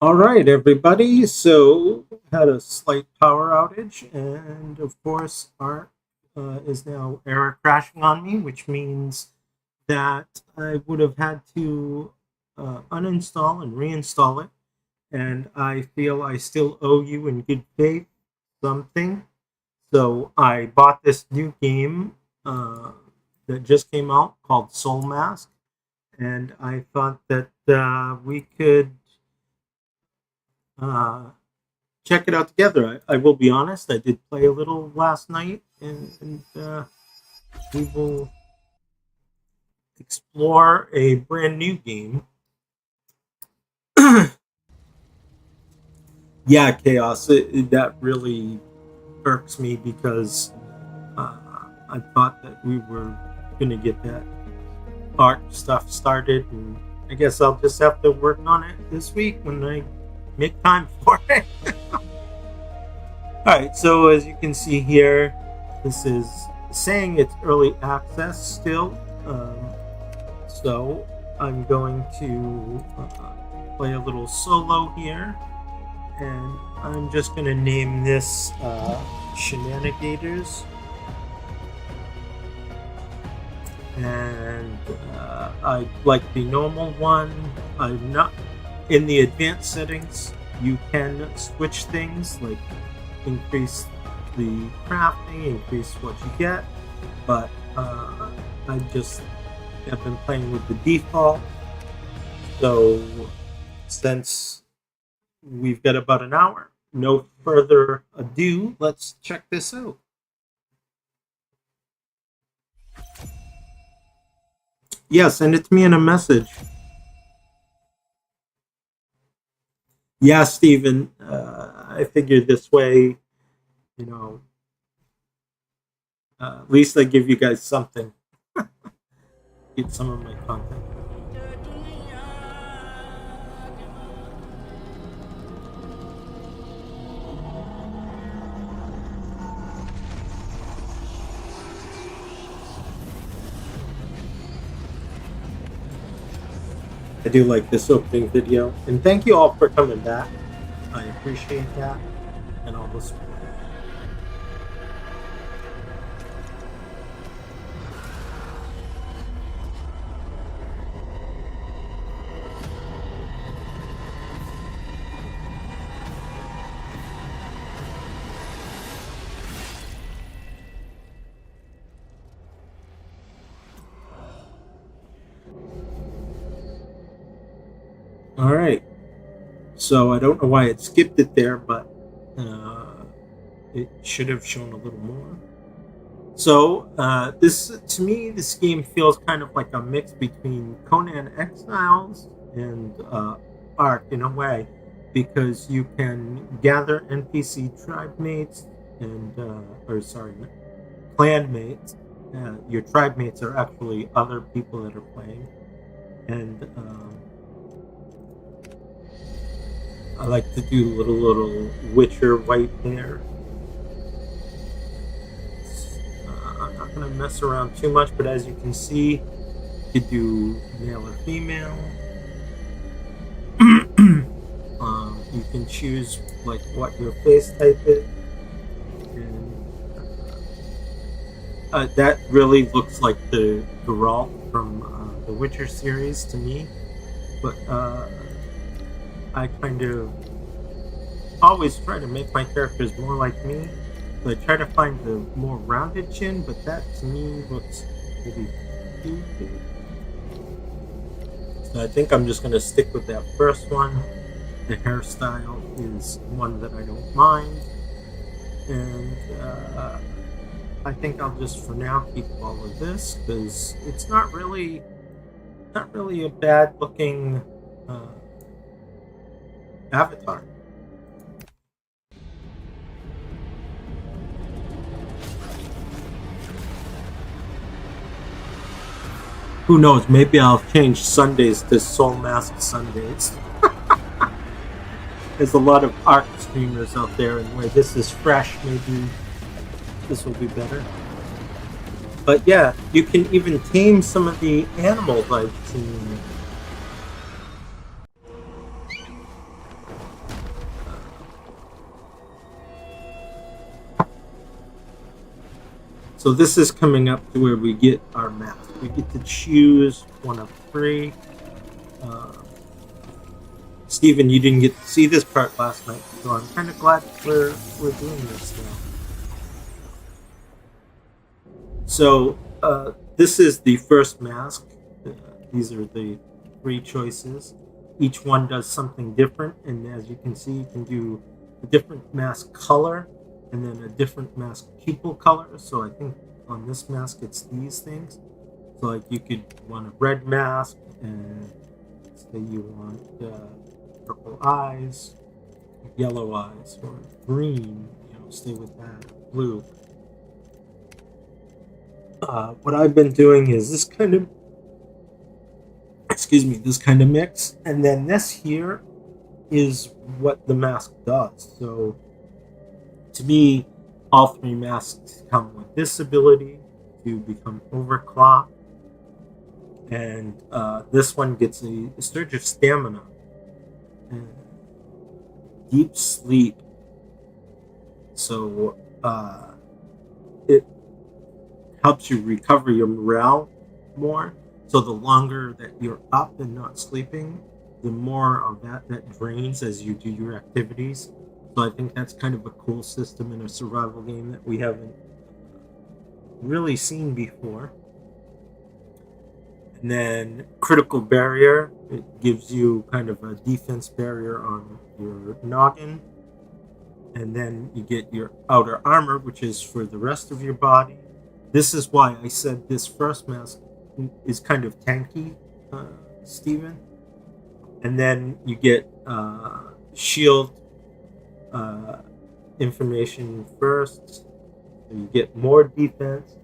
All right, everybody. So had a slight power outage, and of course, Art is now error crashing on me, which means that I would have had to uninstall and reinstall it. And I feel I still owe you in good faith something. So I bought this new game that just came out called Soulmask, and I thought that we could uh, check it out together. I will be honest, I did play a little last night, and we will explore a brand new game. Yeah, Chaos, that really irks me because uh, I thought that we were going to get that art stuff started, and I guess I'll just have to work on it this week when I make time for it. All right, so as you can see here, this is saying it's early access still. So I'm going to play a little solo here, and I'm just going to name this Shenanigators. And I like the normal one. I'm not in the advanced settings. You can switch things like increase the crafting, increase what you get, but I just have been playing with the default. So since we've got about an hour, no further ado, let's check this out. Yeah, send it to me in a message. Yeah, Steven, I figured this way, you know, at least I give you guys something. Get some of my content. I do like this opening video, and thank you all for coming back. I appreciate that, and all the support. All right. So I don't know why it skipped it there, but it should have shown a little more. So this, to me, this game feels kind of like a mix between Conan Exiles and Ark in a way, because you can gather NPC tribe mates and, or sorry, clan mates. Your tribe mates are actually other people that are playing, and I like to do little Witcher white there. I'm not going to mess around too much, but as you can see, you could do male or female. You can choose like what your face type is, and that really looks like the Geralt from the Witcher series to me. But I kind of always try to make my characters more like me. So I try to find the more rounded chin, but that to me looks maybe too big. So I think I'm just going to stick with that first one. The hairstyle is one that I don't mind. And I think I'll just for now keep all of this, because it's not really a bad looking avatar. Who knows? Maybe I'll change Sundays to Soulmask Sundays. There's a lot of art streamers out there, and where this is fresh, maybe this will be better. But yeah, you can even tame some of the animals I've seen. So this is coming up to where we get our mask. We get to choose one of 3. Steven, you didn't get to see this part last night, so I'm kind of glad we're doing this now. So this is the first mask. These are the 3 choices. Each one does something different, and as you can see, you can do a different mask color and then a different mask pupil color. So I think on this mask it's these things. So like you could want a red mask, and say you want purple eyes, yellow eyes, or green. Stay with that. Blue. What I've been doing is this kind of mix, and then this here is what the mask does. So to me, all 3 masks come with this ability to become overclocked, and this one gets a surge of stamina and deep sleep. So it helps you recover your morale more. So the longer that you're up and not sleeping, the more of that drains as you do your activities. So I think that's kind of a cool system in a survival game that we haven't really seen before. And then critical barrier, it gives you kind of a defense barrier on your noggin. And then you get your outer armor, which is for the rest of your body. This is why I said this first mask is kind of tanky, Steven. And then you get shield information first. So you get more defense.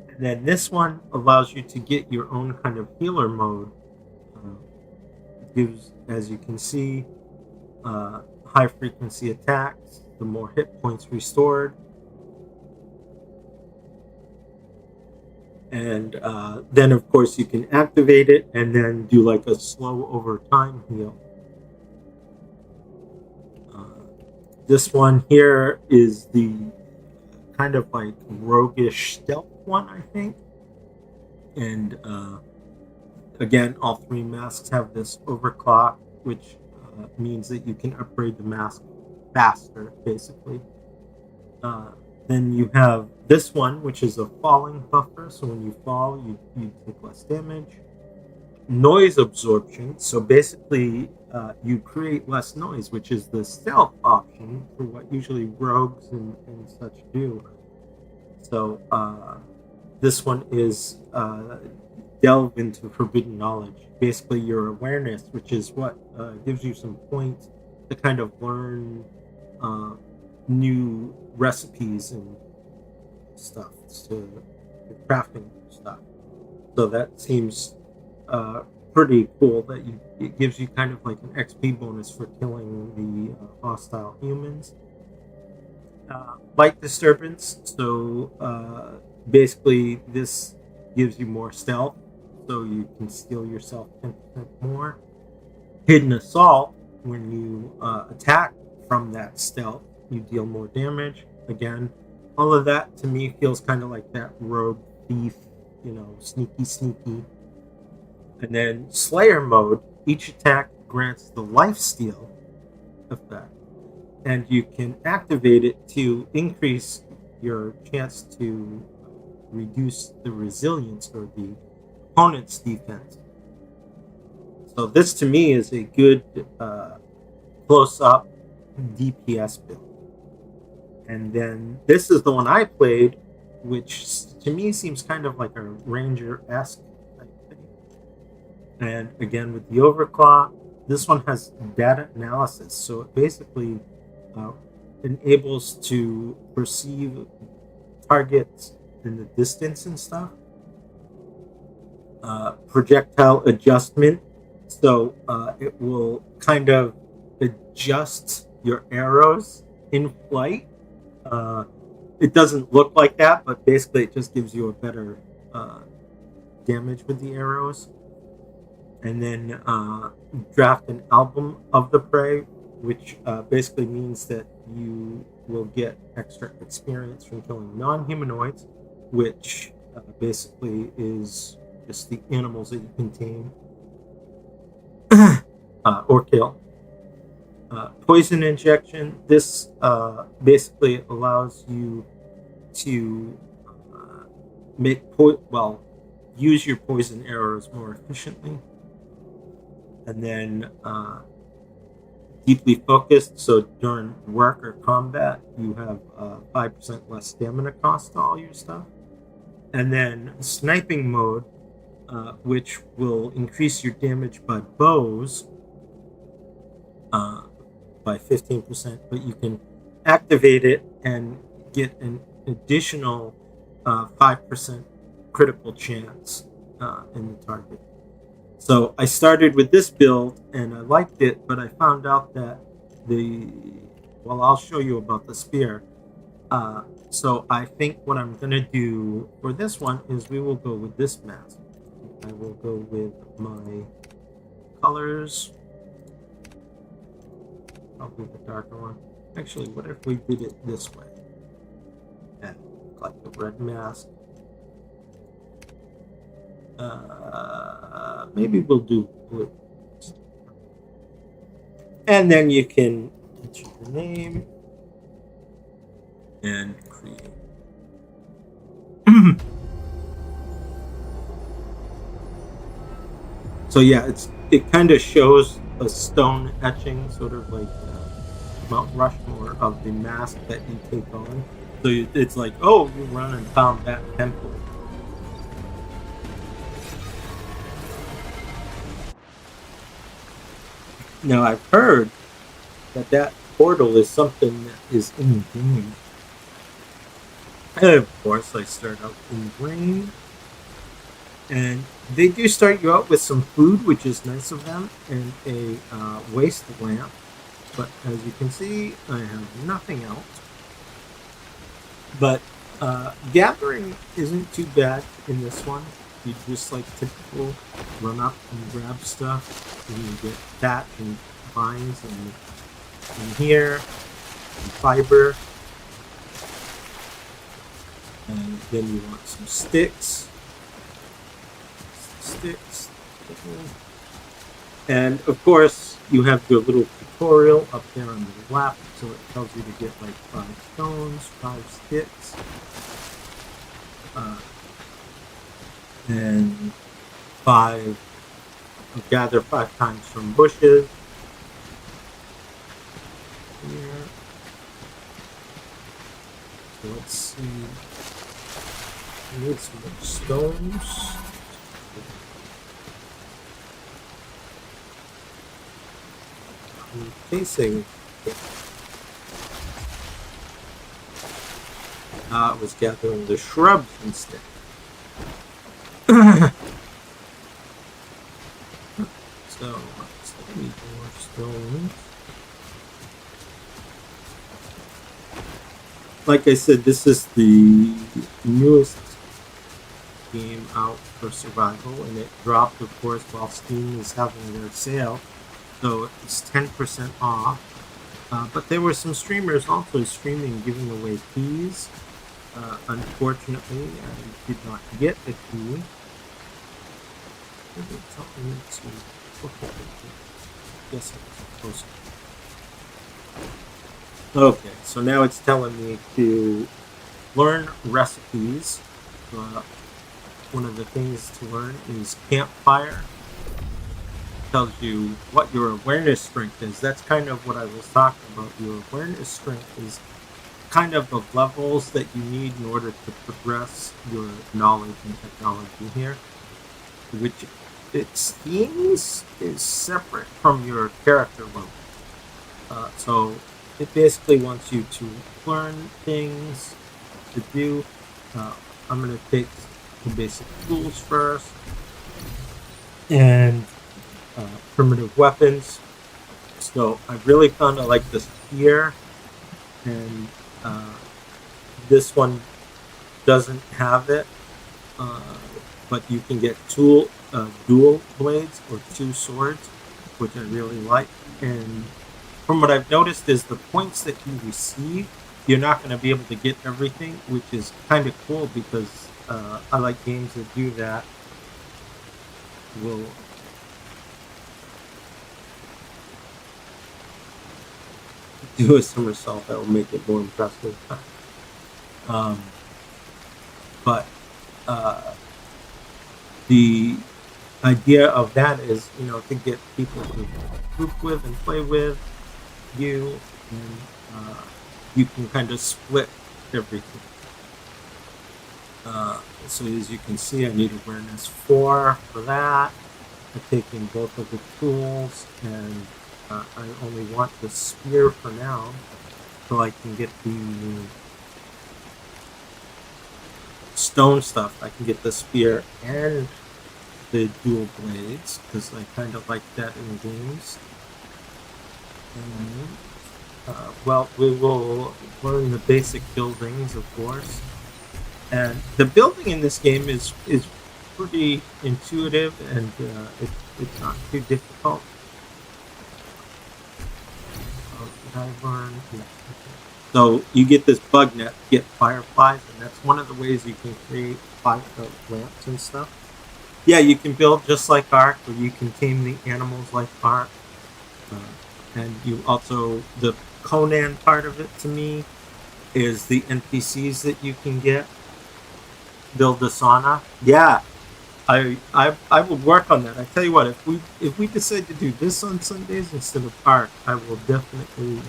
And then this one allows you to get your own kind of healer mode. It gives, as you can see, high frequency attacks, the more hit points restored. And then of course you can activate it and then do like a slow over time heal. This one here is the kind of like roguish stealth one, I think. And again, all 3 masks have this overclock, which means that you can upgrade the mask faster, basically. Then you have this one, which is a falling buffer. So when you fall, you take less damage. Noise absorption. So basically, you create less noise, which is the stealth option for what usually rogues and such do. So this one is delve into forbidden knowledge. Basically, your awareness, which is what gives you some points to kind of learn new recipes and stuff, to crafting stuff. So that seems pretty cool that it gives you kind of like an XP bonus for killing the hostile humans. Light disturbance. So basically this gives you more stealth, so you can steal yourself 10% more. Hidden assault. When you attack from that stealth, you deal more damage. Again, all of that to me feels kind of like that rogue thief, sneaky. And then Slayer mode, each attack grants the lifesteal effect, and you can activate it to increase your chance to reduce the resilience or the opponent's defense. So this to me is a good close-up DPS build. And then this is the one I played, which to me seems kind of like a Ranger-esque type thing. And again, with the overclock, this one has data analysis. So it basically enables to perceive targets in the distance and stuff. Projectile adjustment. So it will kind of adjust your arrows in flight. It doesn't look like that, but basically it just gives you a better damage with the arrows. And then draft an album of the prey, which basically means that you will get extra experience from killing non-humanoids. which basically is just the animals that you can tame or kill. Poison injection. This basically allows you to use your poison arrows more efficiently. And then deeply focused, so during work or combat, you have 5% less stamina cost to all your stuff. And then sniping mode, which will increase your damage by bows by 15%, but you can activate it and get an additional 5% critical chance in the target. So I started with this build and I liked it, but I found out that I'll show you about the spear. So I think what I'm going to do for this one is we will go with this mask. I will go with my colors. Probably the darker one. Actually, what if we did it this way? And like the red mask. Maybe we'll do blue. And then you can enter your name and create. So yeah, it kind of shows a stone etching, sort of like Mount Rushmore of the mask that you take on. So it's like, oh, you run and found that temple. Now I've heard that portal is something that is in the game. And of course, I start out in green. And they do start you out with some food, which is nice of them, and a waste lamp. But as you can see, I have nothing else. But gathering isn't too bad in this one. You just like typical run up and grab stuff, and you get that and vines and here and fiber, and then you want some sticks, and of course you have your little tutorial up there on the left, so it tells you to get like 5 stones, 5 sticks. And gather 5 times from bushes. Here. So let's see. We need some more stones. Facing. It was gathering the shrubs instead. So let's need more stones. Like I said, this is the newest game out for survival, and it dropped, of course, while Steam is having their sale. So it's 10% off. But there were some streamers also streaming, giving away keys. Unfortunately, I did not get a key. Okay, so now it's telling me to learn recipes. One of the things to learn is campfire. It tells you what your awareness strength is. That's kind of what I was talking about. Your awareness strength is kind of the levels that you need in order to progress your knowledge and technology here, which it seems is separate from your character level. So it basically wants you to learn things to do. I'm going to take the basic tools first and primitive weapons. So I really found I like this here, and this one doesn't have it, but you can get dual blades or 2 swords, which I really like. And from what I've noticed is the points that you receive you're not going to be able to get everything, which is kind of cool because I like games that do that. Will do a somersault that will make it more impressive. Um, but the idea of that is, to get people to group with and play with you, and you can kind of split everything. So as you can see, I need awareness 4 for that. I'm taking both of the tools, and I only want the spear for now, so I can get the stone stuff. I can get the spear and the dual blades, because I kind of like that in games. And, well, we will learn the basic buildings, of course. And the building in this game is pretty intuitive, and it's not too difficult. Did I learn? Yeah. Okay. So you get this bug net, get fireflies, and that's one of the ways you can create lamps and stuff. Yeah, you can build just like Ark, or you can tame the animals like Ark. And you also, the Conan part of it to me is the NPCs that you can get. Build a sauna. Yeah, I will work on that. I tell you what, if we decide to do this on Sundays instead of Ark, I will definitely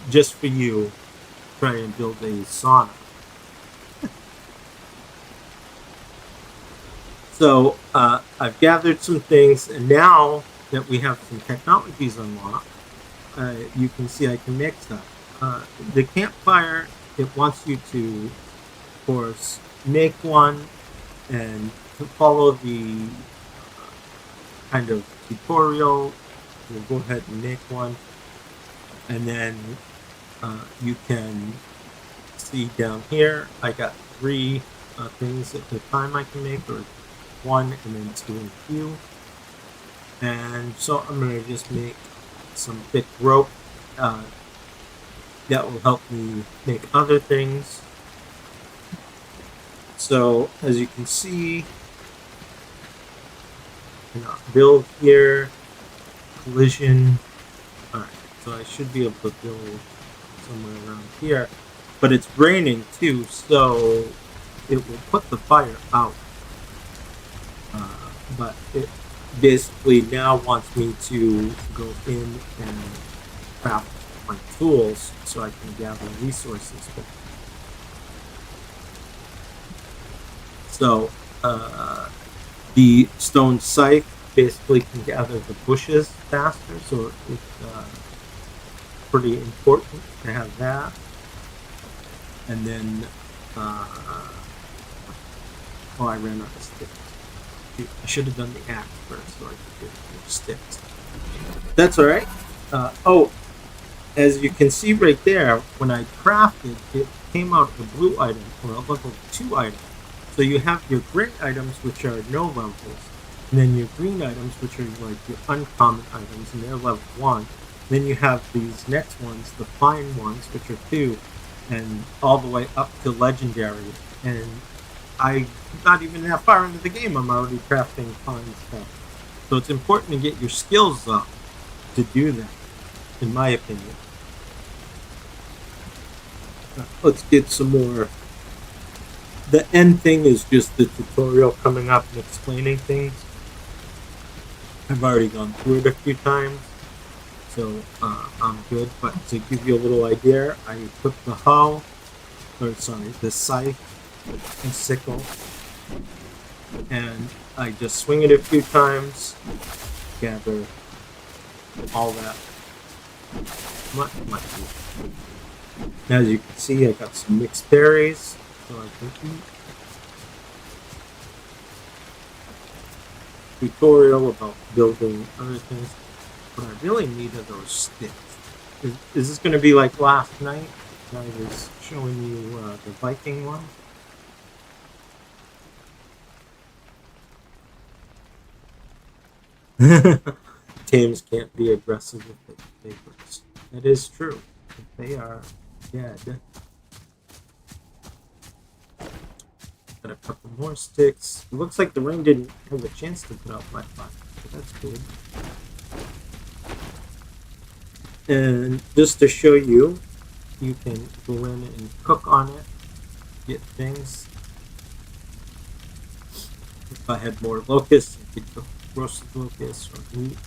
just for you try and build a sauna. So I've gathered some things, and now that we have some technologies unlocked, you can see I can make stuff. The campfire, it wants you to, of course, make one and to follow the kind of tutorial. We'll go ahead and make one, and then you can see down here I got 3 things at the time I can make, or 1 and then 2 and few. And so I'm going to just make some thick rope that will help me make other things. So as you can see, build here, collision. Alright, so I should be able to build somewhere around here. But it's raining too, so it will put the fire out. But it basically now wants me to go in and craft my tools so I can gather resources. So the stone scythe basically can gather the bushes faster, so it's pretty important to have that. And then, oh, I ran out of sticks. I should have done the axe first so I could get more sticks. That's alright. Oh, as you can see right there, when I crafted, it came out a blue item, or a level 2 item. So you have your gray items, which are no levels, and then your green items, which are like your uncommon items, and they're level 1. Then you have these next ones, the fine ones, which are 2, and all the way up to legendary. And I'm not even that far into the game, I'm already crafting fine stuff. So it's important to get your skills up to do that, in my opinion. Let's get some more. The end thing is just the tutorial coming up and explaining things. I've already gone through it a few times, so I'm good. But to give you a little idea, I took the hoe, or sorry, the scythe and sickle, and I just swing it a few times, gather all that. Much easier. Now, as you can see, I got some mixed berries, so I can eat. Tutorial about building other things. What I really need are those sticks. Is this going to be like last night? I was showing you the Viking one. Tames can't be aggressive with the papers. That is true. They are Yeah, got a couple more sticks. It looks like the rain didn't have a chance to put out my fire, so that's good. And just to show you, you can go in and cook on it, get things. If I had more locusts, I could cook roasted locusts or meat.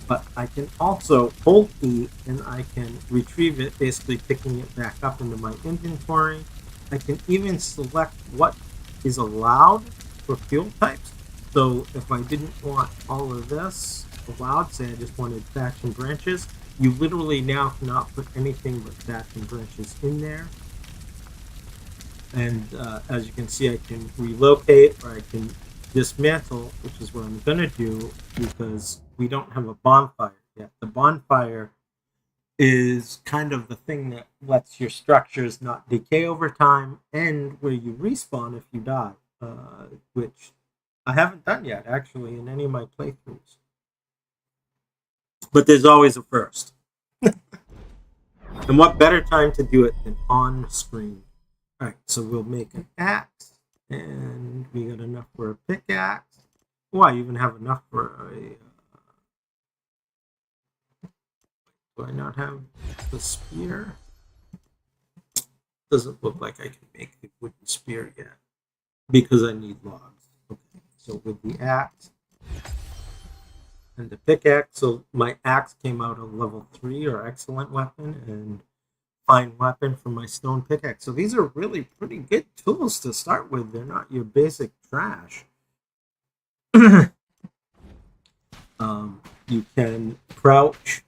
But I can also hold E and I can retrieve it, basically picking it back up into my inventory. I can even select what is allowed for fuel types. So if I didn't want all of this allowed, say I just wanted thatch and branches, you literally now cannot put anything but thatch and branches in there. And as you can see, I can relocate or I can dismantle, which is what I'm going to do because we don't have a bonfire yet. The bonfire is kind of the thing that lets your structures not decay over time and where you respawn if you die, which I haven't done yet actually in any of my playthroughs. But there's always a first. And what better time to do it than on screen? All right, so we'll make an axe, and we got enough for a pickaxe. Oh, I even have enough for a... do I not have the spear? Doesn't look like I can make the wooden spear yet, because I need logs. Okay, so with the axe and the pickaxe, so my axe came out a level 3 or excellent weapon, and fine weapon for my stone pickaxe. So these are really pretty good tools to start with. They're not your basic trash. You can crouch,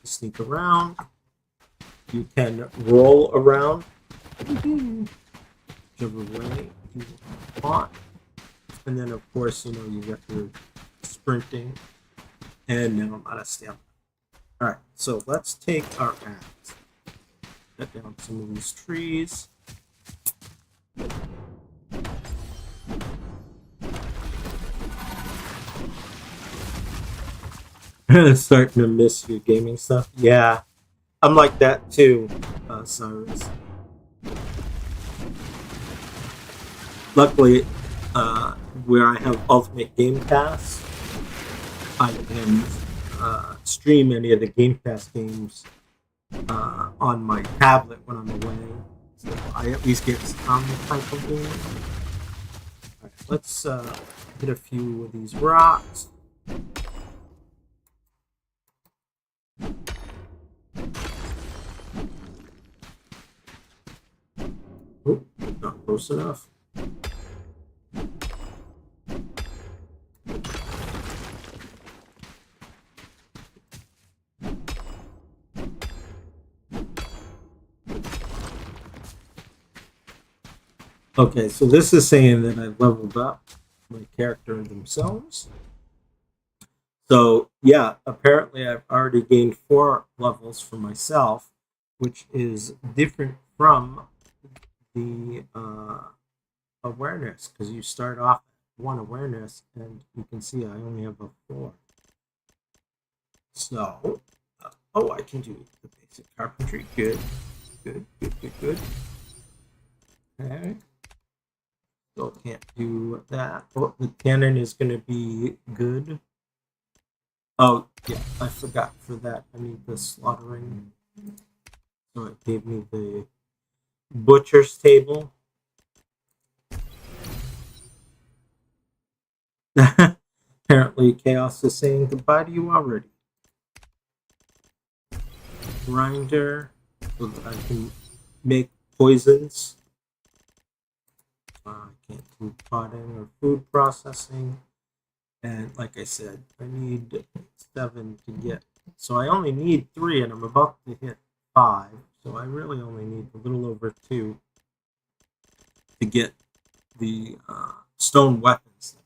sneak around. You can roll around, whichever way you want. And then, of course, you got your sprinting. And now I'm out of stamina. All right, so let's take our axe. Cut down some of these trees. Starting to miss your gaming stuff. Yeah, I'm like that too, Cyrus. Luckily, where I have Ultimate Game Pass, I can stream any of the Game Pass games on my tablet when I'm away. So I at least get some type of game. Right, let's hit a few of these rocks. Oh, not close enough. Okay, so this is saying that I've leveled up my character themselves. So yeah, apparently I've already gained 4 levels for myself, which is different from the awareness, because you start off at 1 awareness, and you can see I only have a 4. So, oh, I can do the basic carpentry. Good. Okay. Still can't do that. Oh, the cannon is going to be good. Oh, yeah, I forgot for that. I need the slaughtering. So it gave me the butcher's table. Apparently, Chaos is saying goodbye to you already. Grinder, so that I can make poisons. I can't do potting or food processing. And like I said, I need 7 to get. So I only need 3, and I'm about to hit 5. So I really only need a little over 2 to get the stone weapons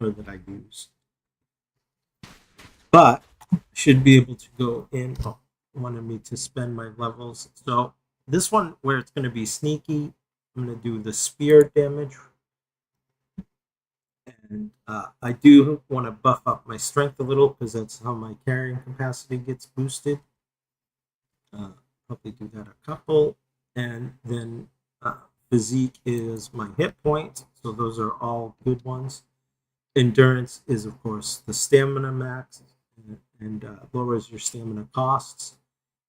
that I use. But I should be able to go in. Oh, wanted me to spend my levels. So this one, where it's going to be sneaky, I'm going to do the spear damage. And I do want to buff up my strength a little because that's how my carrying capacity gets boosted. probably do that a couple. And then physique is my hit point. So those are all good ones. Endurance is, of course, the stamina max and lowers your stamina costs.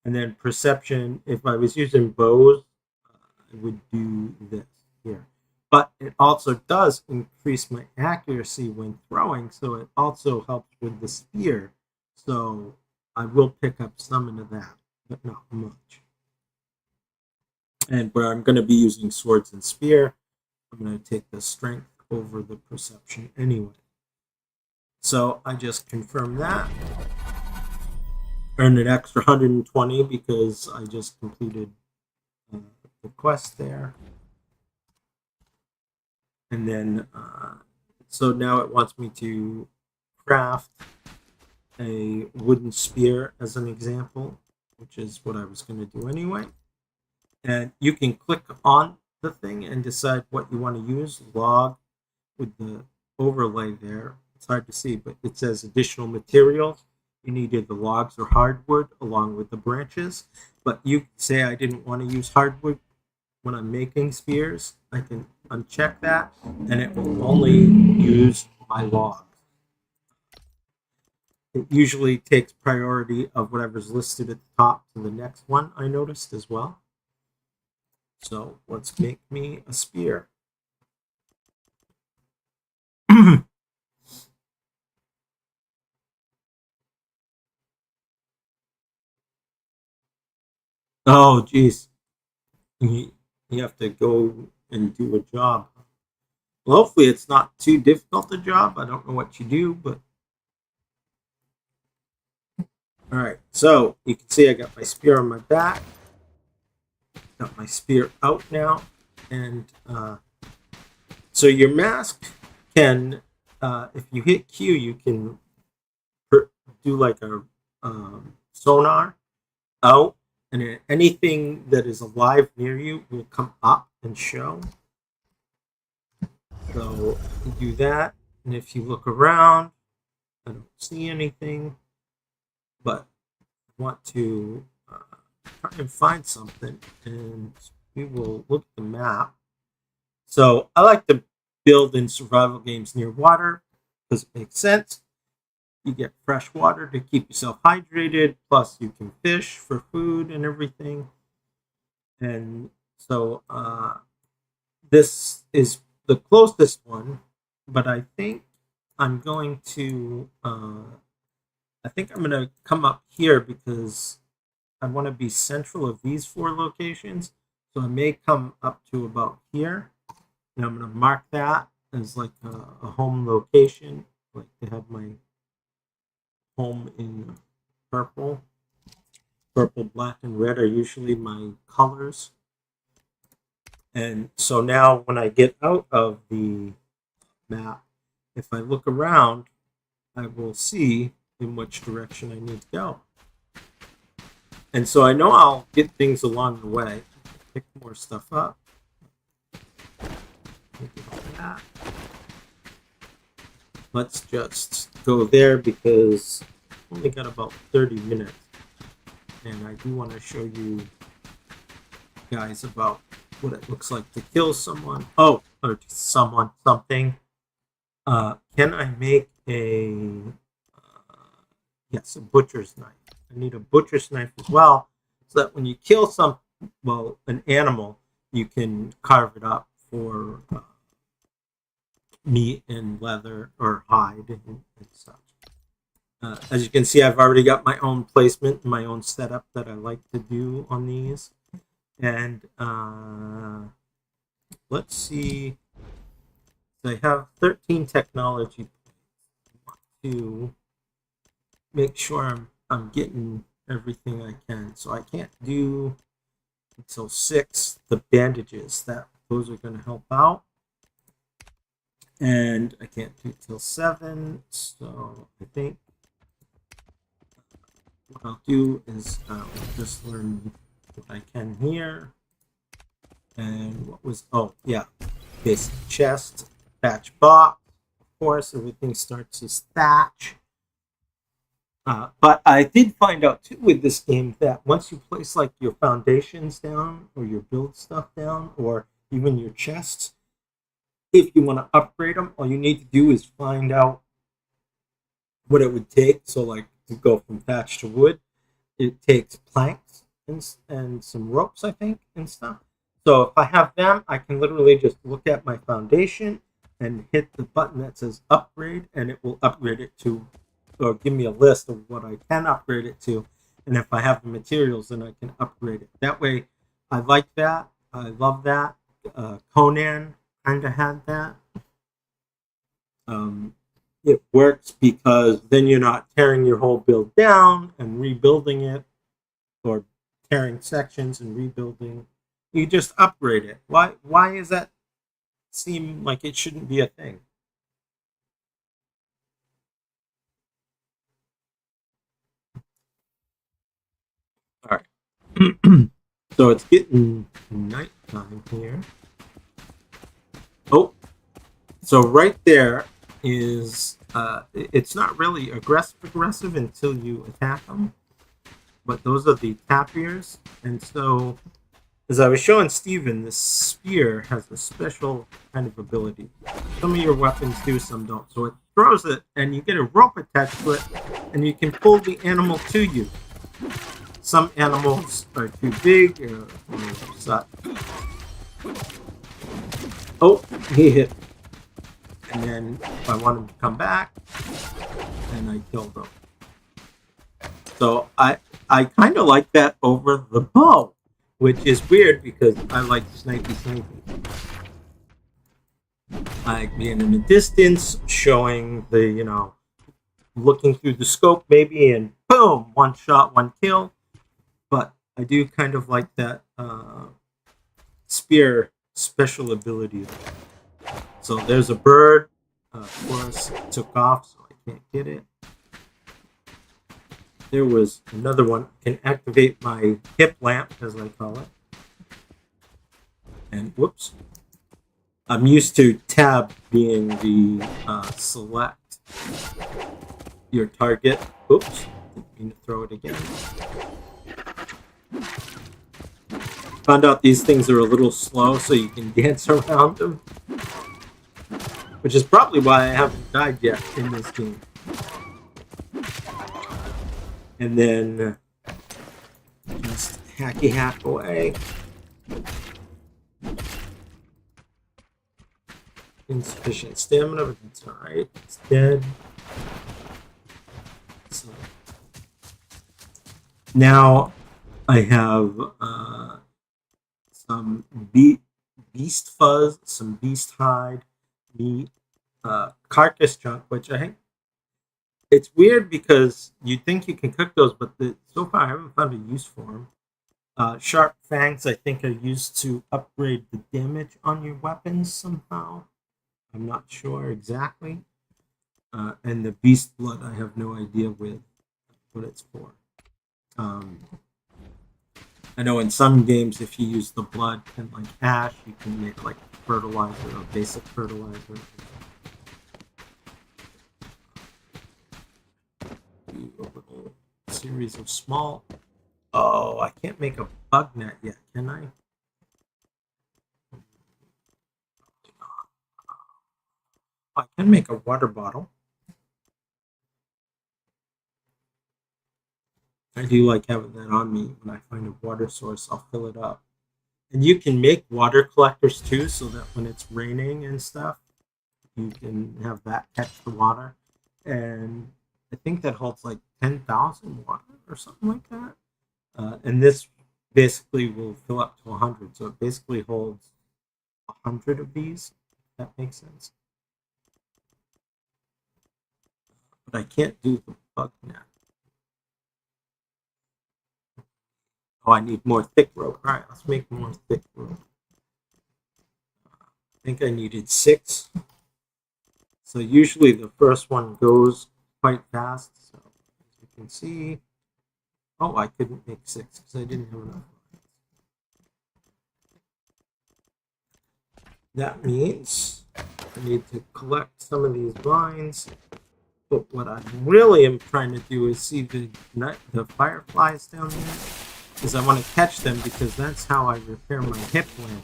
And then perception, if I was using bows, I would do this here. But it also does increase my accuracy when throwing, so it also helps with the spear. So I will pick up some into that, but not much. And where I'm going to be using swords and spear, I'm going to take the strength over the perception anyway. So I just confirm that. Earned an extra 120 because I just completed the quest there. And then, so now it wants me to craft a wooden spear as an example, which is what I was going to do anyway. And you can click on the thing and decide what you want to use. Log with the overlay there. It's hard to see, but it says additional materials. You need either logs or hardwood along with the branches. But you say I didn't want to use hardwood when I'm making spears. I can uncheck that, and it will only use my logs. It usually takes priority of whatever's listed at the top to the next one, I noticed as well. So let's make me a spear. Oh, geez. You have to go and do a job. Well, hopefully it's not too difficult a job. I don't know what you do, but... All right, so you can see I got my spear on my back. Got my spear out now. And so your mask can, if you hit Q, you can do like a sonar out, and anything that is alive near you will come up and show. So you do that, and if you look around, I don't see anything, but I want to try and find something, and we will look at the map. So I like to build in survival games near water because it makes sense. You get fresh water to keep yourself hydrated, plus you can fish for food and everything. And so this is the closest one, but I think I'm going to come up here because I want to be central of these 4 locations. So I may come up to about here, and I'm going to mark that as like a home location, like to have my home in purple. Purple, black, and red are usually my colors. And so now when I get out of the map, if I look around, I will see in which direction I need to go. And so I know I'll get things along the way. Pick more stuff up. Let's just go there because I've only got about 30 minutes. And I do want to show you guys about what it looks like to kill someone. Oh, or something. Can I make a yes, a butcher's knife? I need a butcher's knife as well, so that when you kill an animal, you can carve it up for meat and leather or hide and such. As you can see, I've already got my own placement, my own setup that I like to do on these. And let's see. So I have 13 technology points. I want to make sure I'm getting everything I can. So I can't do until 6 the bandages. Those are going to help out. And I can't do till 7. So I think what I'll do is I'll just learn what I can here. And what was, oh yeah, basic chest, thatch box. Of course, everything starts as thatch. But I did find out too with this game that once you place like your foundations down or your build stuff down or even your chests, if you want to upgrade them, all you need to do is find out what it would take. So like to go from thatch to wood, it takes planks and some ropes, I think, and stuff. So if I have them, I can literally just look at my foundation and hit the button that says upgrade, and it will upgrade it to, or give me a list of what I can upgrade it to. And if I have the materials, then I can upgrade it. That way, I like that. I love that. Conan kind of had that. Um, it works because then you're not tearing your whole build down and rebuilding it or tearing sections and rebuilding. You just upgrade it. Why does that seem like it shouldn't be a thing? All right. So it's getting nighttime here. Oh, so right there is it's not really aggressive until you attack them, but those are the tapirs, and so as I was showing Steven, this spear has a special kind of ability. Some of your weapons do, some don't. So it throws it, and you get a rope attached to it, and you can pull the animal to you. Some animals are too big, or such. Oh, he hit. And then if I want him to come back, and I killed him. So I kind of like that over the bow, which is weird because I like snipey. Like being in the distance, showing the, looking through the scope maybe, and boom, one shot, one kill. But I do kind of like that spear special ability. So there's a bird. Of course, it took off, so I can't get it. There was another one. I can activate my hip lamp, as I call it. And whoops. I'm used to tab being the select your target. Oops. Didn't mean to throw it again. Found out these things are a little slow, so you can dance around them. Which is probably why I haven't died yet in this game. And then just hacky hack away. Insufficient stamina, but that's alright. It's dead. So now I have some beast fuzz, some beast hide, meat, carcass chunk, which I think it's weird because you think you can cook those, but so far I haven't found a use for them. Sharp fangs, I think, are used to upgrade the damage on your weapons somehow. I'm not sure exactly. And the beast blood, I have no idea what it's for. Um, I know in some games, if you use the blood and like ash, you can make like fertilizer or basic fertilizer. Do a little series of small. Oh, I can't make a bug net yet, can I? I can make a water bottle. I do like having that on me. When I find a water source, I'll fill it up. And you can make water collectors too, so that when it's raining and stuff, you can have that catch the water. And I think that holds like 10,000 water or something like that. And this basically will fill up to 100. So it basically holds 100 of these, if that makes sense. But I can't do the bug net. Oh, I need more thick rope. All right, let's make more thick rope. I think I needed 6. So usually the first one goes quite fast. So as you can see, oh, I couldn't make 6 because I didn't have enough. That means I need to collect some of these vines. But what I really am trying to do is see the fireflies down there, because I want to catch them, because that's how I repair my hip lamp.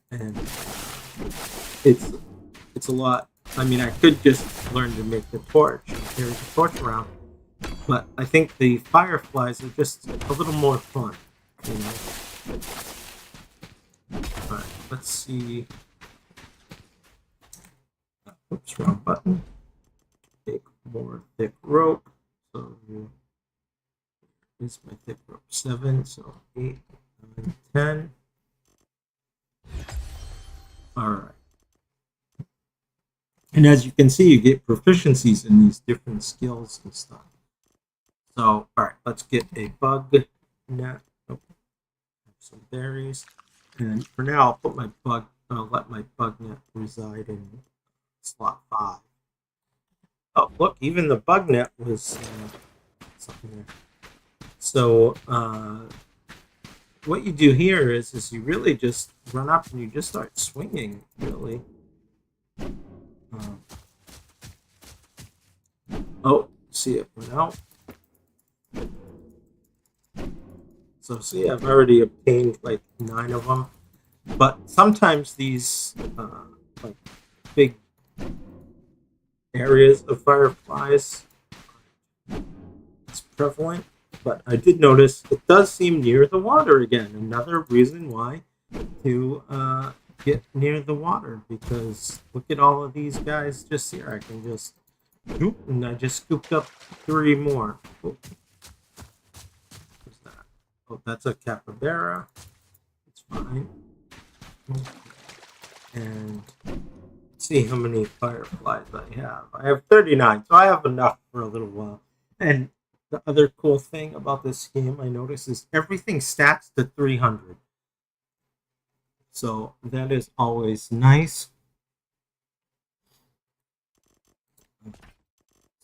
And it's a lot. I mean, I could just learn to make the torch and carry the torch around, but I think the fireflies are just a little more fun, you know. Alright, let's see. Oops, wrong button. Take more thick rope. So this is my thick rope 7, so 8, 9, 10. Alright. And as you can see, you get proficiencies in these different skills and stuff. So, alright, let's get a bug net. Oh, some berries. And for now, I'll let my bug net reside in slot 5. Oh, look, even the bug net was something there. So, what you do here is you really just run up and you just start swinging, really. Oh, see, it went out. So see, I've already obtained like 9 of them. But sometimes these like big areas of fireflies, it's prevalent. But I did notice it does seem near the water again. Another reason why to get near the water, because look at all of these guys just here. I can just whoop, and I just scooped up 3 more. Whoop. What's that? Oh, that's a capybara. It's fine. And let's see how many fireflies I have. I have 39, so I have enough for a little while. And the other cool thing about this game I noticed is everything stacks to 300. So that is always nice.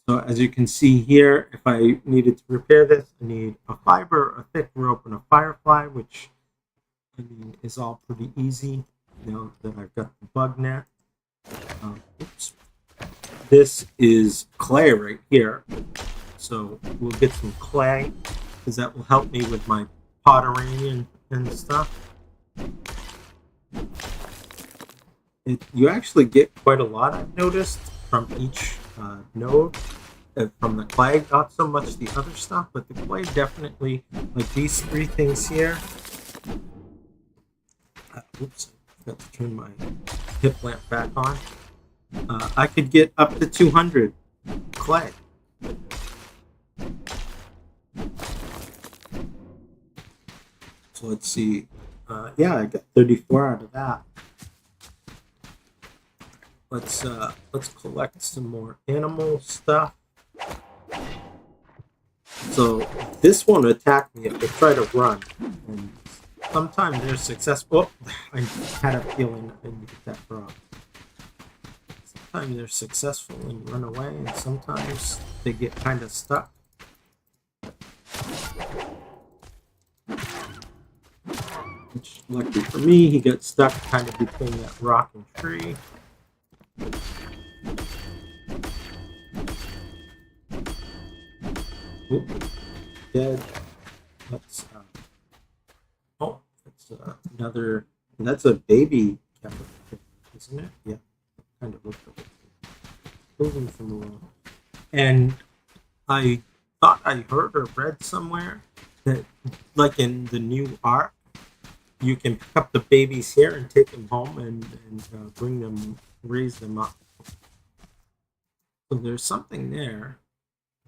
So as you can see here, if I needed to repair this, I need a fiber, a thick rope, and a firefly, which I mean is all pretty easy now that I've got the bug net. Oops. This is clay right here. So we'll get some clay, because that will help me with my pottery and stuff. You actually get quite a lot, I've noticed, from each node. From the clay, not so much the other stuff, but the clay definitely, like these 3 things here. Oops, I forgot to turn my hip lamp back on. I could get up to 200 clay. So let's see. Yeah, I got 34 out of that. Let's collect some more animal stuff. So this won't attack me if I try to run. And sometimes they're successful. Oh, I had a feeling I needed that frog. Sometimes they're successful and run away, and sometimes they get kind of stuck. Which, lucky for me, he got stuck kind of between that rock and tree. Oop, dead. That's oh, that's another. That's a baby capybara, isn't it? Yeah, kind of looks like it. Moving from the wall. And I thought I heard or read somewhere that, like in the new arc, you can pick up the babies here and take them home and bring them, raise them up. So there's something there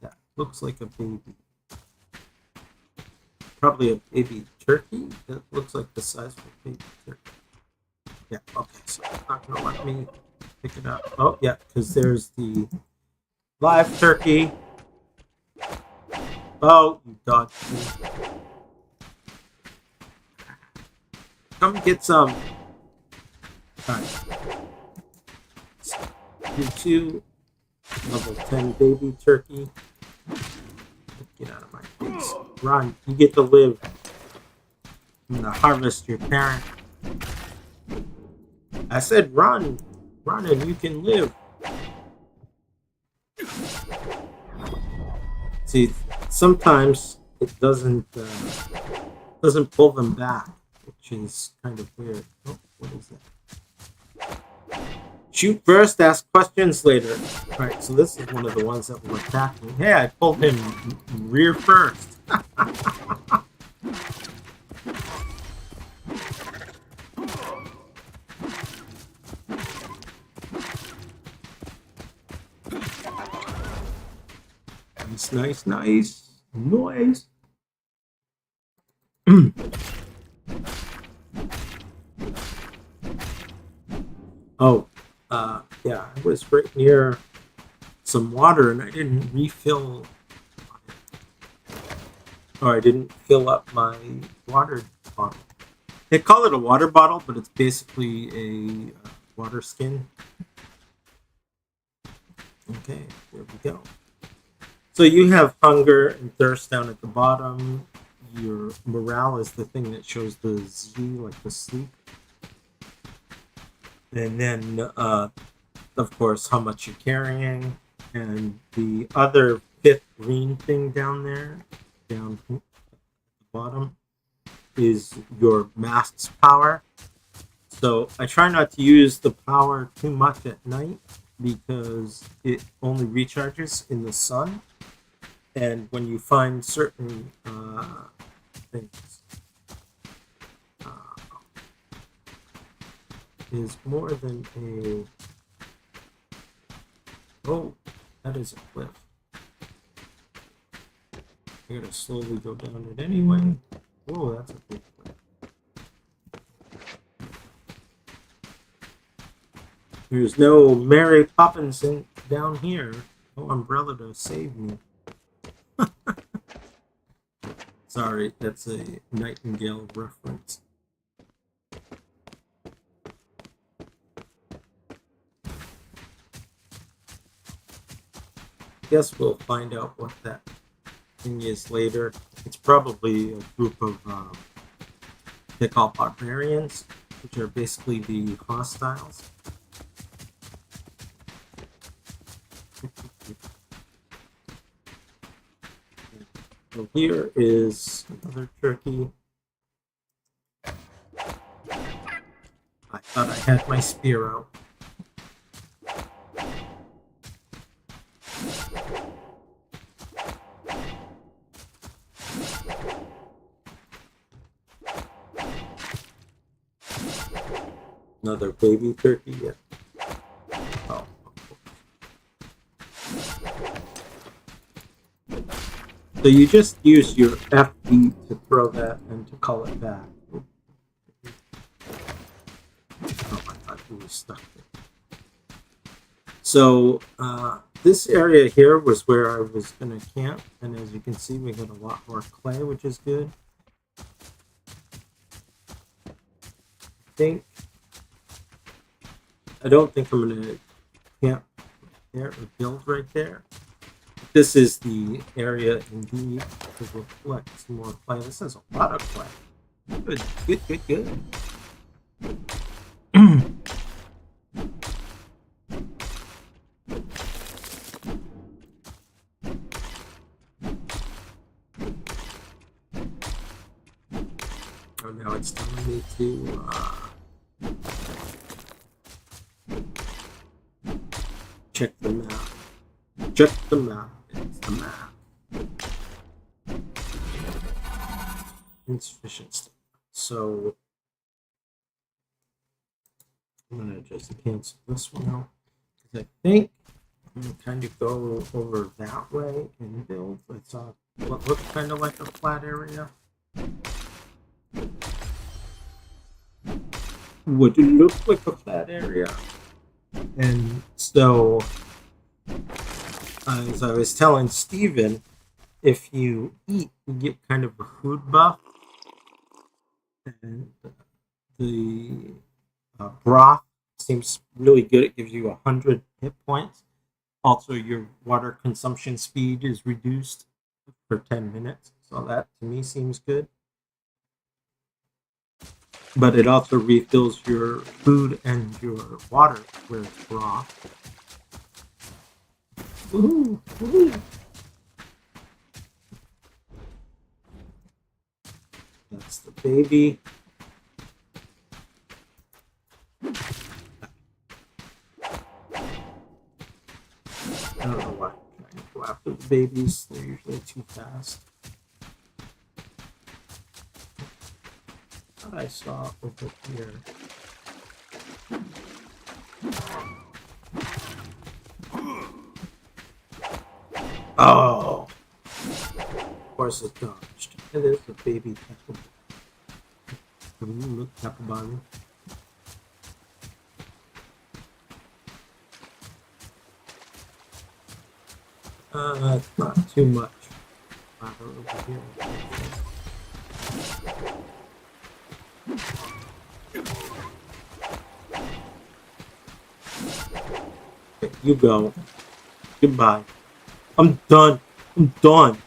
that looks like a baby. Probably a baby turkey that looks like the size of a baby turkey. Yeah, okay, so it's not going to let me pick it up. Oh, yeah, because there's the live turkey. Oh, you dodged me. Come get some. Alright. You 2. Level 10 baby turkey. Get out of my face. Run. You get to live. I'm gonna harvest your parent. I said run. Run and you can live. See, sometimes it doesn't pull them back, which is kind of weird. Oh, what is that? Shoot first, ask questions later. Alright, so this is one of the ones that will attack me. Hey, I pulled him rear first. Nice, nice. Noise. Oh, yeah, I was right near some water and I didn't refill, or I didn't fill up my water bottle. They call it a water bottle, but it's basically a water skin. Okay, there we go. So you have hunger and thirst down at the bottom. Your morale is the thing that shows the Z, like the sleep. And then, of course, how much you're carrying. And the other fifth green thing down there, down at the bottom, is your mask's power. So I try not to use the power too much at night because it only recharges in the sun. And when you find certain things is more than a... Oh, that is a cliff. I gotta slowly go down it anyway. Oh, that's a big cliff. There's no Mary Poppins down here. No umbrella to save me. Sorry, that's a Nightingale reference. Guess we'll find out what that thing is later. It's probably a group of they call barbarians, which are basically the hostiles. So here is another turkey. I thought I had my spear out. Another baby turkey, yeah. Oh. So you just use your FB to throw that and to call it back. Oh, I thought it was stuck there. So this area here was where I was going to camp, and as you can see, we got a lot more clay, which is good. I don't think I'm going to camp there or build right there. This is the area indeed, because we'll collect some more clay. This has a lot of clay. Good, good, good, good. Oh, now it's telling me to check the map. Check the map. It's the map. Insufficient state. So I'm gonna just cancel this one out because I think I'm gonna kind of go over that way and build. I saw what looked kind of like a flat area. Would look like a flat area, and so as I was telling Steven, if you eat, you get kind of a food buff, and the broth seems really good. It gives you 100 hit points. Also, your water consumption speed is reduced for 10 minutes, so that to me seems good. But it also refills your food and your water where it's broth. Woohoo! Woohoo! baby. I don't know why I'm trying to go after the babies. They're usually too fast. I saw over here. Oh! Of course it dodged. It is a baby capybara. It's not too much. Over here. Okay, you go. Goodbye. I'm done. I'm done.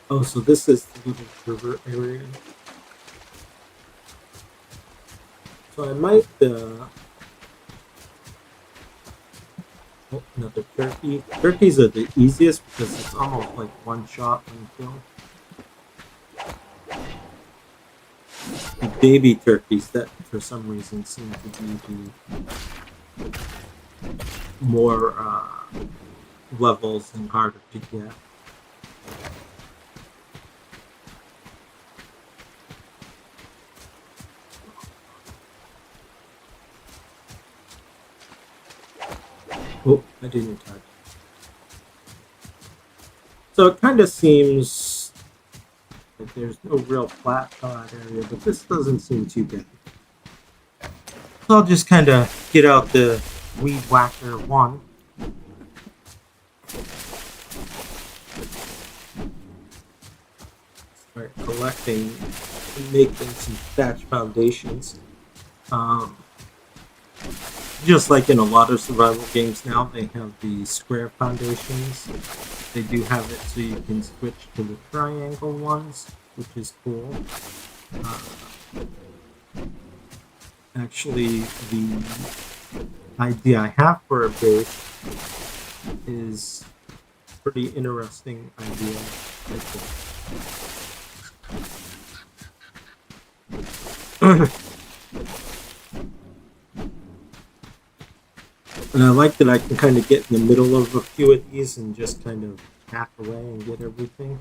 Oh, so this is the little river area. So I might, oh, another turkey. Turkeys are the easiest because it's almost like one shot, one kill. The baby turkeys that for some reason seem to be the more levels and harder to get. Oh, I didn't touch. So it kind of seems like there's no real flat area, but this doesn't seem too bad. So I'll just kind of get out the Weed Whacker 1. Start collecting and making some thatch foundations. Just like in a lot of survival games now, they have the square foundations. They do have it so you can switch to the triangle ones, which is cool. Actually, the idea I have for a base is a pretty interesting idea, I think. And I like that I can kind of get in the middle of a few of these and just kind of hack away and get everything.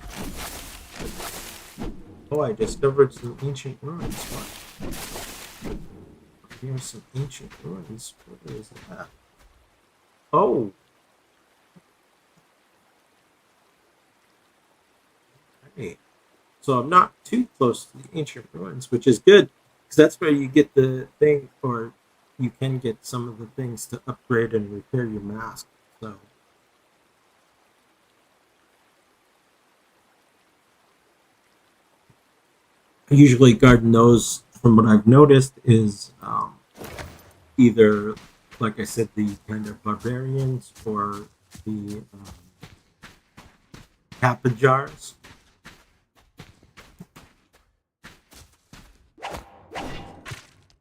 Oh, I discovered some ancient ruins. What? Here's some ancient ruins. What is that? Oh! Okay. So I'm not too close to the ancient ruins, which is good, because that's where you get the thing, or you can get some of the things to upgrade and repair your mask. So I usually garden those, from what I've noticed, is either, like I said, the kind of barbarians or the kappa jars.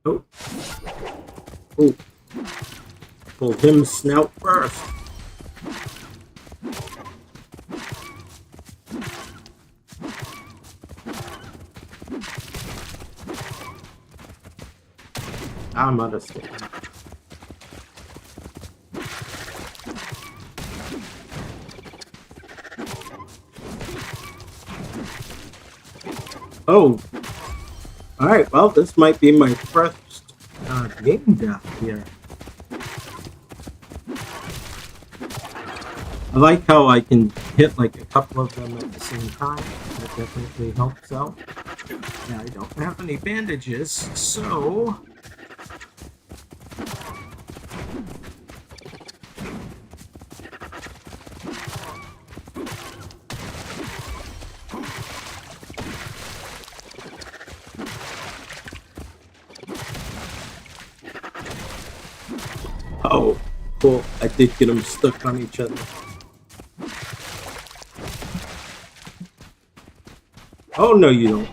Oh. Oh, pulled him snout first. I'm out of stamina. Oh, all right. Well, this might be my first game death here. I like how I can hit like a couple of them at the same time. That definitely helps out. Yeah, I don't have any bandages, so oh, cool. I did get them stuck on each other. Oh, no, you don't.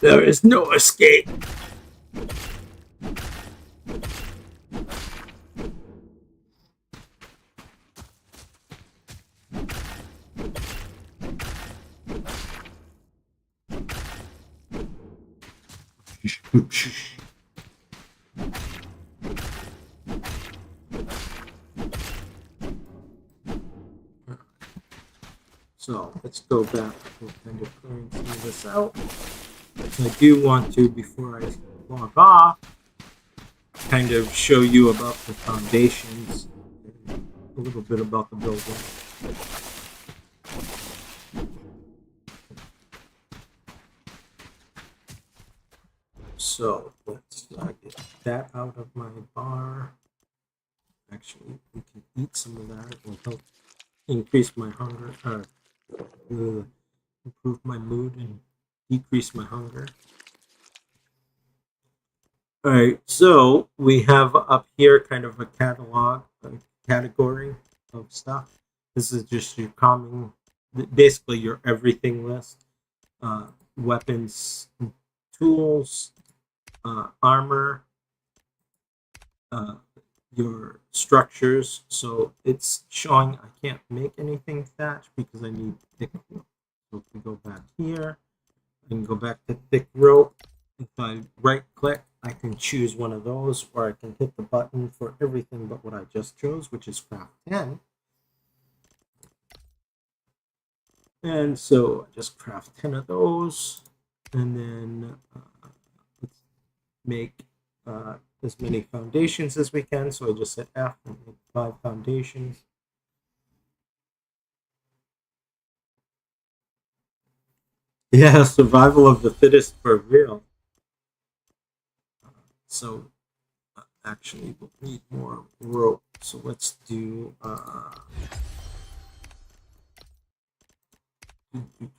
There is no escape. So let's go back to kind of clearing some of this out. I do want to, before I log off, kind of show you about the foundations and a little bit about the building. So let's get that out of my bar. Actually, we can eat some of that. It will help increase my hunger, improve my mood and decrease my hunger. All right, so we have up here kind of a catalog, a category of stuff. This is just your common, basically your everything list. Weapons, tools, armor, your structures. So it's showing I can't make anything thatch because I need thick rope. So if we go back here, I can go back to thick rope. If I right click, I can choose one of those, or I can hit the button for everything but what I just chose, which is craft 10. And so I just craft 10 of those, and then let's make as many foundations as we can. So I just hit F and make 5 foundations. Yeah, survival of the fittest for real. So actually we'll need more rope. So let's do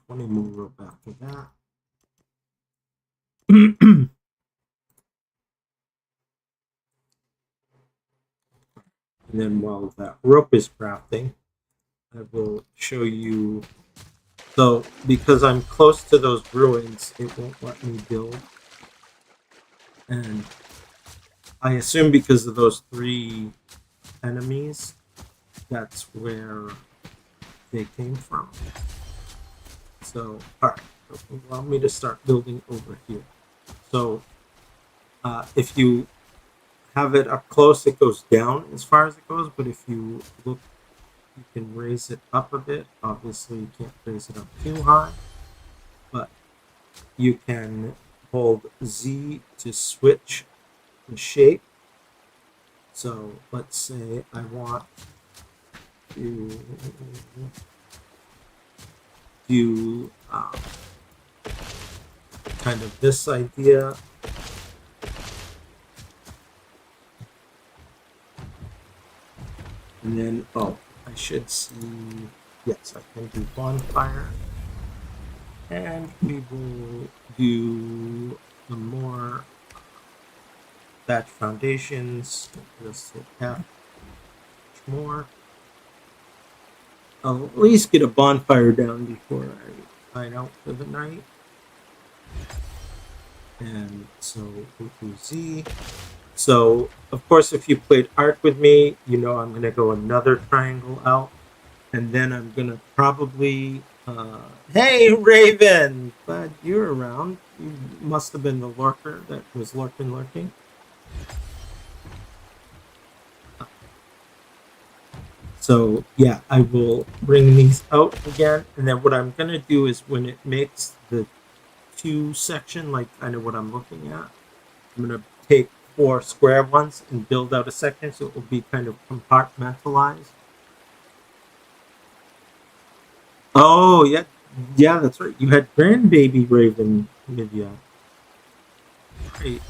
20 more rope after that. And then while that rope is crafting, I will show you. So because I'm close to those ruins, it won't let me build. And I assume because of those 3 enemies, that's where they came from. So, alright, allow me to start building over here. So, if you have it up close, it goes down as far as it goes, but if you look, you can raise it up a bit. Obviously, you can't raise it up too high, but you can hold Z to switch the shape. So let's say I want to do kind of this idea. And then, I should see, yes, I can do bonfire. And we will do some more thatch foundations. Just hit F, more. I'll at least get a bonfire down before I hide out for the night. And so we'll do Z. So, of course, if you played Ark with me, you know I'm going to go another triangle out. And then I'm going to probably... hey, Raven! Glad you're around. You must have been the lurker that was lurking. So, yeah, I will bring these out again. And then what I'm going to do is when it makes the 2 section, like kind of what I'm looking at, I'm going to take 4 square ones and build out a section so it will be kind of compartmentalized. Oh, yeah. Yeah, that's right. You had grandbaby Raven with you. Great.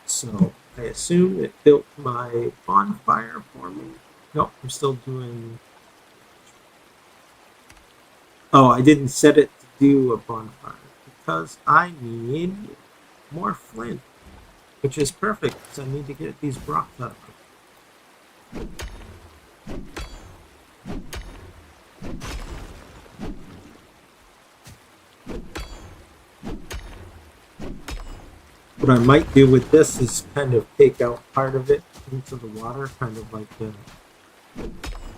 So, I assume it built my bonfire for me. Nope, I'm still doing... Oh, I didn't set it to do a bonfire because I need more flint, which is perfect because I need to get these rocks out of it. What I might do with this is kind of take out part of it into the water, kind of like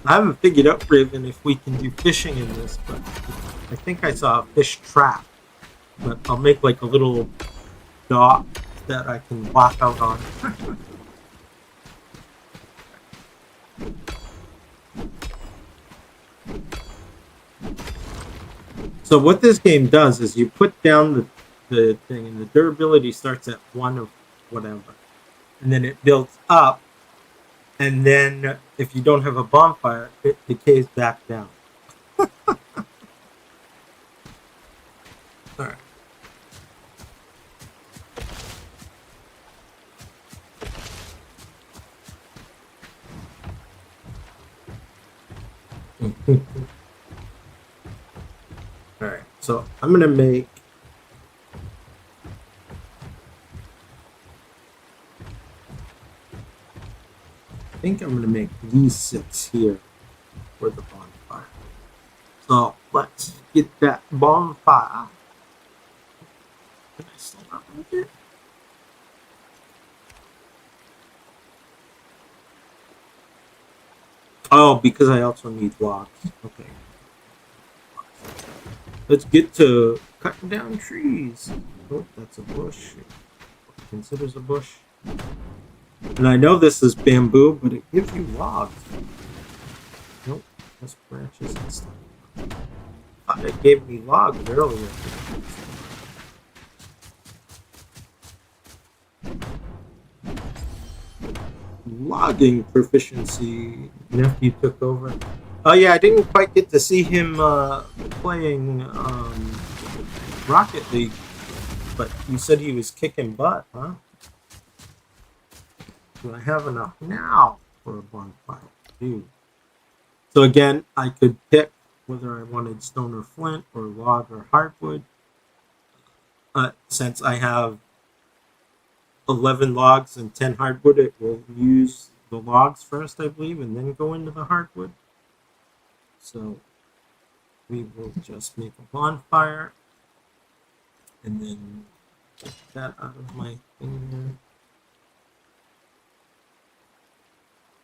I haven't figured out, Raven, if we can do fishing in this, but I think I saw a fish trap. But I'll make like a little dock that I can walk out on. So what this game does is you put down the thing, and the durability starts at 1 of whatever. And then it builds up, and then if you don't have a bonfire, it decays back down. All right. All right, so I'm gonna make I think I'm gonna make these 6 here for the bonfire. So let's get that bonfire. Can I still not make it? Oh, because I also need logs. Okay. Let's get to cutting down trees. Oh, that's a bush. Considers a bush. And I know this is bamboo, but it gives you logs. Nope, that's branches and stuff. I thought it gave me logs earlier. Logging proficiency. Nephew took over. Oh yeah, I didn't quite get to see him playing Rocket League, but you said he was kicking butt, huh? Do I have enough now for a bonfire? Dude. So again, I could pick whether I wanted stone or flint or log or hardwood. Since I have 11 logs and 10 hardwood, it will use the logs first, I believe, and then go into the hardwood. So we will just make a bonfire and then get that out of my thing there.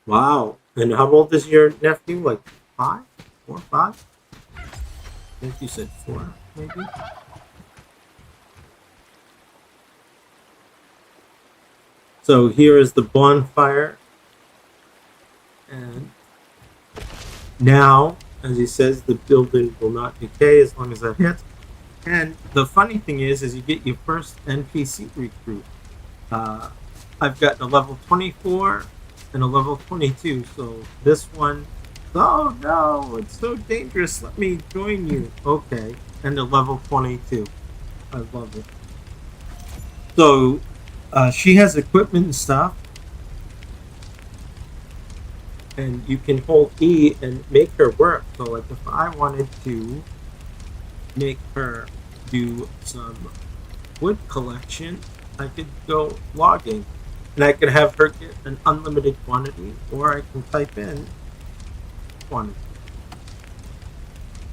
Wow. And how old is your nephew? Like 5? 4, 5? I think you said 4, maybe? So here is the bonfire. And now, as he says, the building will not decay as long as that hits. And the funny thing is you get your first NPC recruit. I've got a level 24 and a level 22. So this one, oh no, it's so dangerous. Let me join you. Okay, and a level 22. I love it. So she has equipment and stuff. And you can hold E and make her work. So like if I wanted to make her do some wood collection, I could go logging. And I could have her get an unlimited quantity, or I can type in quantity.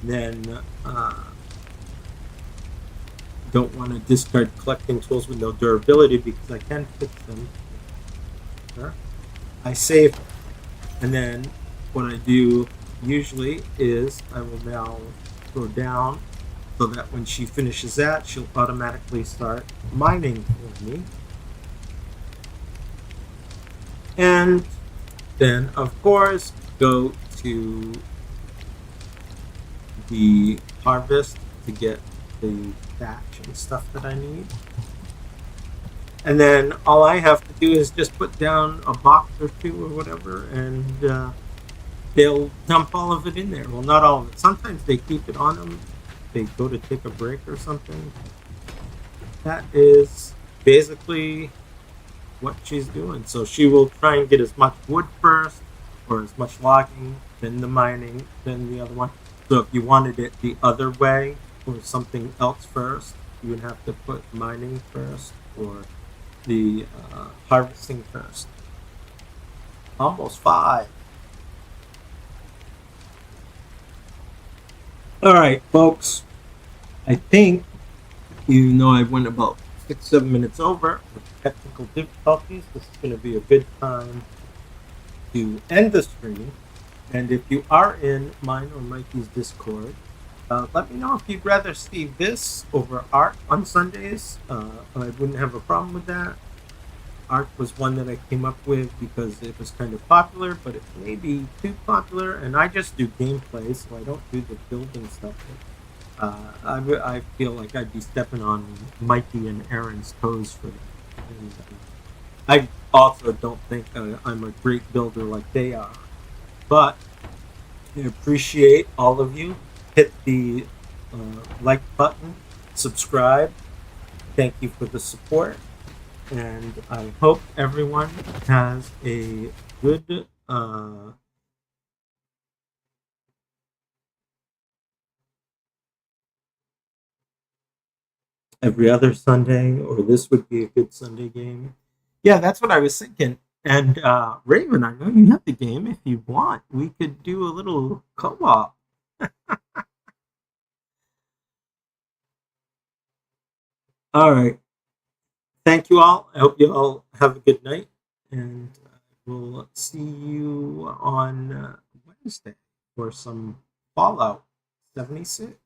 Then don't want to discard collecting tools with no durability because I can fix them. Sure. I save, and then what I do usually is I will now go down so that when she finishes that, she'll automatically start mining for me. And then, of course, go to the harvest to get the thatch and stuff that I need. And then all I have to do is just put down a box or 2 or whatever, and they'll dump all of it in there. Well, not all of it. Sometimes they keep it on them. They go to take a break or something. That is basically what she's doing. So she will try and get as much wood first, or as much logging, then the mining, then the other one. So if you wanted it the other way, or something else first, you would have to put mining first, or the harvesting first. Almost 5. All right, folks. I think I went about 6-7 minutes over with technical difficulties. This is going to be a good time to end the stream. And if you are in mine or Mikey's Discord, let me know if you'd rather see this over art on Sundays. I wouldn't have a problem with that. Art was one that I came up with because it was kind of popular, but it may be too popular, and I just do gameplay, so I don't do the building stuff. I feel like I'd be stepping on Mikey and Aaron's toes for that. And, I also don't think I'm a great builder like they are, but I appreciate all of you. Hit the like button, subscribe. Thank you for the support, and I hope everyone has a good every other Sunday, or this would be a good Sunday game. Yeah, that's what I was thinking. And Raven, I know you have the game. If you want, we could do a little co-op. All right. Thank you all. I hope you all have a good night, and we'll see you on Wednesday for some Fallout 76.